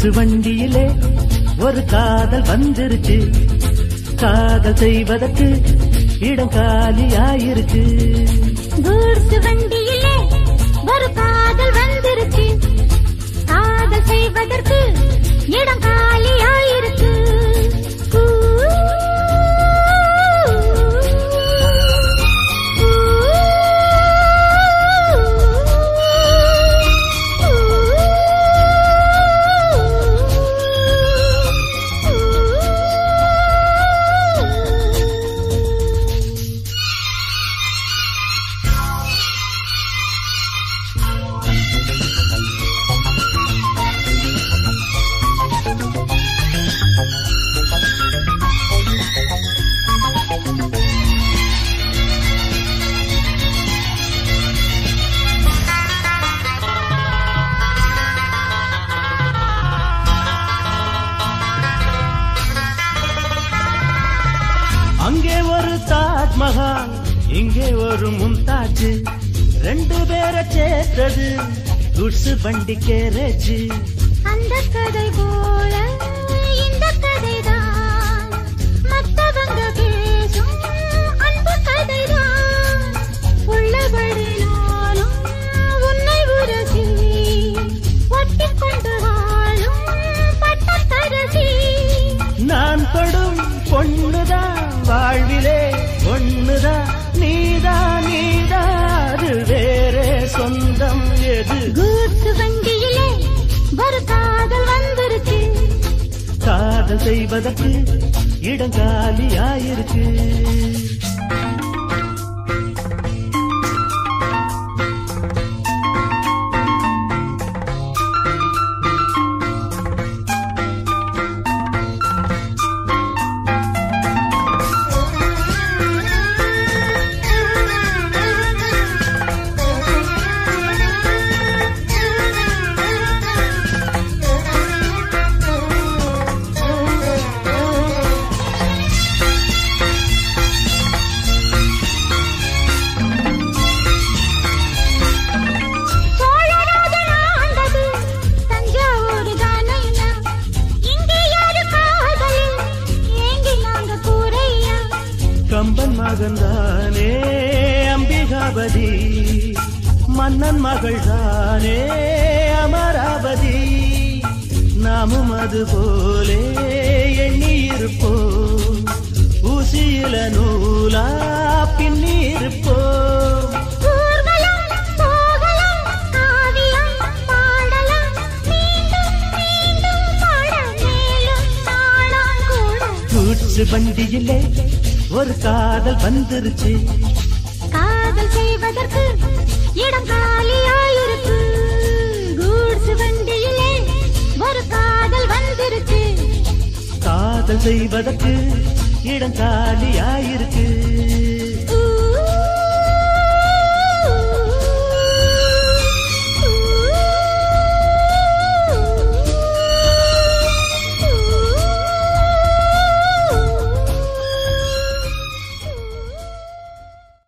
Goods வண்டியிலே ஒரு காதல் வந்துருச்சு. காதல் செய்வதற்கு இடம் காலியாயிருக்கு. கூட்ஸ் வண்டியிலே ஒரு காதல் வந்துருச்சு. காதல் செய்வதற்கு இடம் காலியாயிருக்கு. அங்கே ஒரு தாஜ்மஹால், இங்கே ஒரு மும்தாஜ். ரெண்டு பேரை சேர்த்தது கூட்ஸ் வண்டி கேரேஜ். அந்த கதை போல இந்த கதைதான், மத்தவங்க பேசும் அன்பு கதைதான். உள்ளபடி நாளும் உன்னை உரசி ஒட்டிக் கொண்டு வாழும் பட்டத்தரசி. நான் படும் பொண்ணுதான் வாழ்விலே ஒண்ணுதான். நீதான் நீதான் வேறே சொந்தம் எது? கூட்ஸ் வண்டியிலே ஒரு காதல் வந்துருச்சு. காதல் செய்வதற்கு இடம் காலியாயிருக்கு. கம்பன் மகன்தானே அம்பிகாபதி, மன்னன் மகள்தானே அமராவதி. நாமும் அது போலே எண்ணி இருப்போம், ஊசியில நூலா பின்னி இருப்போம். கூட்ஸ் வண்டியிலே ஒரு காதல் வந்துருச்சு. காதல் செய்வதற்கு இடம் காலியாயிருக்கு. கூட்ஸ் வண்டியிலே ஒரு காதல் வந்துருச்சு. காதல் செய்வதற்கு இடம் காலியாயிருக்கு.